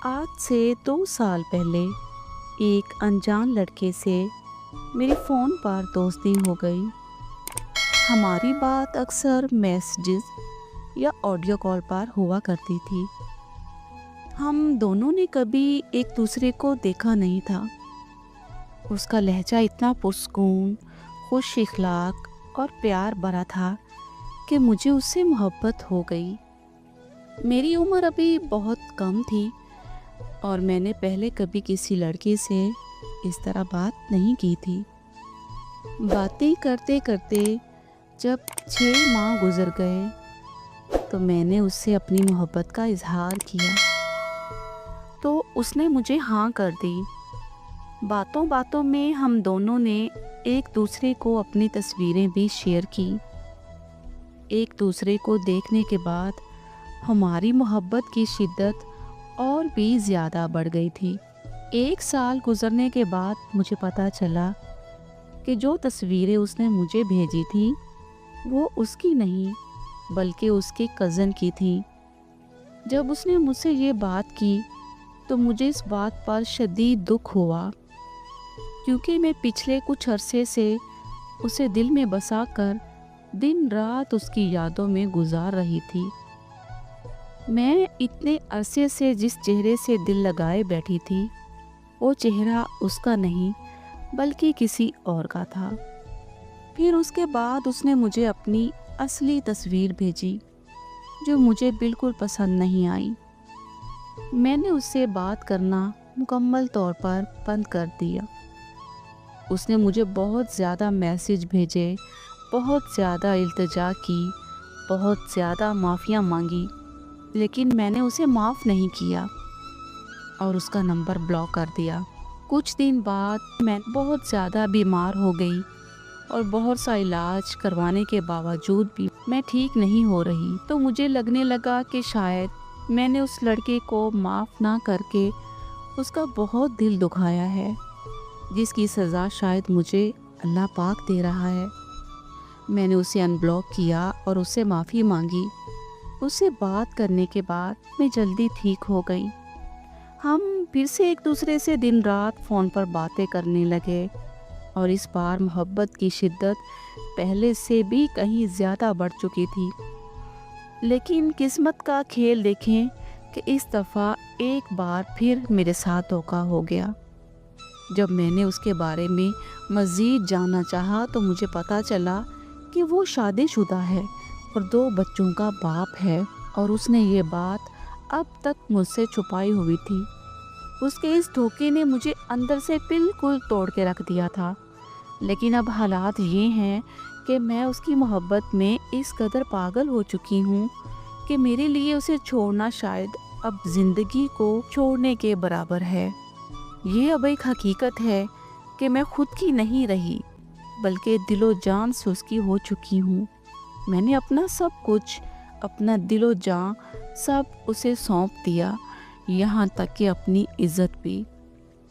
आज से 2 साल पहले एक अनजान लड़के से मेरी फ़ोन पर दोस्ती हो गई। हमारी बात अक्सर मैसेजेस या ऑडियो कॉल पर हुआ करती थी। हम दोनों ने कभी एक दूसरे को देखा नहीं था। उसका लहजा इतना पुरसकून, खुश इखलाक और प्यार भरा था कि मुझे उससे मोहब्बत हो गई। मेरी उम्र अभी बहुत कम थी और मैंने पहले कभी किसी लड़के से इस तरह बात नहीं की थी। बातें करते करते जब 6 माह गुजर गए तो मैंने उससे अपनी मोहब्बत का इजहार किया, तो उसने मुझे हाँ कर दी। बातों बातों में हम दोनों ने एक दूसरे को अपनी तस्वीरें भी शेयर की। एक दूसरे को देखने के बाद हमारी मोहब्बत की शिद्दत और भी ज़्यादा बढ़ गई थी। 1 साल गुजरने के बाद मुझे पता चला कि जो तस्वीरें उसने मुझे भेजी थी वो उसकी नहीं बल्कि उसके कज़न की थी। जब उसने मुझसे ये बात की तो मुझे इस बात पर शदीद दुख हुआ, क्योंकि मैं पिछले कुछ अरसे से उसे दिल में बसा कर दिन रात उसकी यादों में गुजार रही थी। मैं इतने अरसे से जिस चेहरे से दिल लगाए बैठी थी वो चेहरा उसका नहीं बल्कि किसी और का था। फिर उसके बाद उसने मुझे अपनी असली तस्वीर भेजी जो मुझे बिल्कुल पसंद नहीं आई। मैंने उससे बात करना मुकम्मल तौर पर बंद कर दिया। उसने मुझे बहुत ज़्यादा मैसेज भेजे, बहुत ज़्यादा इल्तिजा की, बहुत ज़्यादा माफ़ियाँ मांगी, लेकिन मैंने उसे माफ़ नहीं किया और उसका नंबर ब्लॉक कर दिया। कुछ दिन बाद मैं बहुत ज़्यादा बीमार हो गई और बहुत सा इलाज करवाने के बावजूद भी मैं ठीक नहीं हो रही। तो मुझे लगने लगा कि शायद मैंने उस लड़के को माफ़ ना करके उसका बहुत दिल दुखाया है, जिसकी सज़ा शायद मुझे अल्लाह पाक दे रहा है। मैंने उसे अनब्लॉक किया और उससे माफ़ी मांगी। उससे बात करने के बाद मैं जल्दी ठीक हो गई। हम फिर से एक दूसरे से दिन रात फ़ोन पर बातें करने लगे और इस बार मोहब्बत की शिद्दत पहले से भी कहीं ज़्यादा बढ़ चुकी थी। लेकिन किस्मत का खेल देखें कि इस दफ़ा एक बार फिर मेरे साथ धोखा हो गया। जब मैंने उसके बारे में मज़ीद जानना चाहा तो मुझे पता चला कि वो शादीशुदा है और 2 बच्चों का बाप है और उसने ये बात अब तक मुझसे छुपाई हुई थी। उसके इस धोखे ने मुझे अंदर से बिल्कुल तोड़ के रख दिया था। लेकिन अब हालात ये हैं कि मैं उसकी मोहब्बत में इस कदर पागल हो चुकी हूँ कि मेरे लिए उसे छोड़ना शायद अब ज़िंदगी को छोड़ने के बराबर है। ये अब एक हकीकत है कि मैं खुद की नहीं रही बल्कि दिलो जान से उसकी हो चुकी हूँ। मैंने अपना सब कुछ, अपना दिलो जान सब उसे सौंप दिया, यहाँ तक कि अपनी इज़्ज़त भी।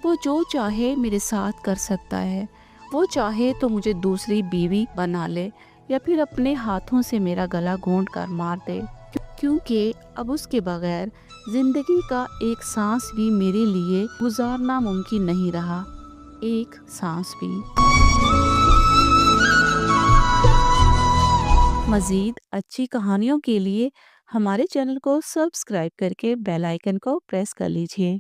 वो जो चाहे मेरे साथ कर सकता है। वो चाहे तो मुझे दूसरी बीवी बना ले या फिर अपने हाथों से मेरा गला घोंट कर मार दे, क्योंकि अब उसके बगैर ज़िंदगी का एक सांस भी मेरे लिए गुजारना मुमकिन नहीं रहा, एक सांस भी। मज़ीद अच्छी कहानियों के लिए हमारे चैनल को सब्सक्राइब करके बेल आइकन को प्रेस कर लीजिए।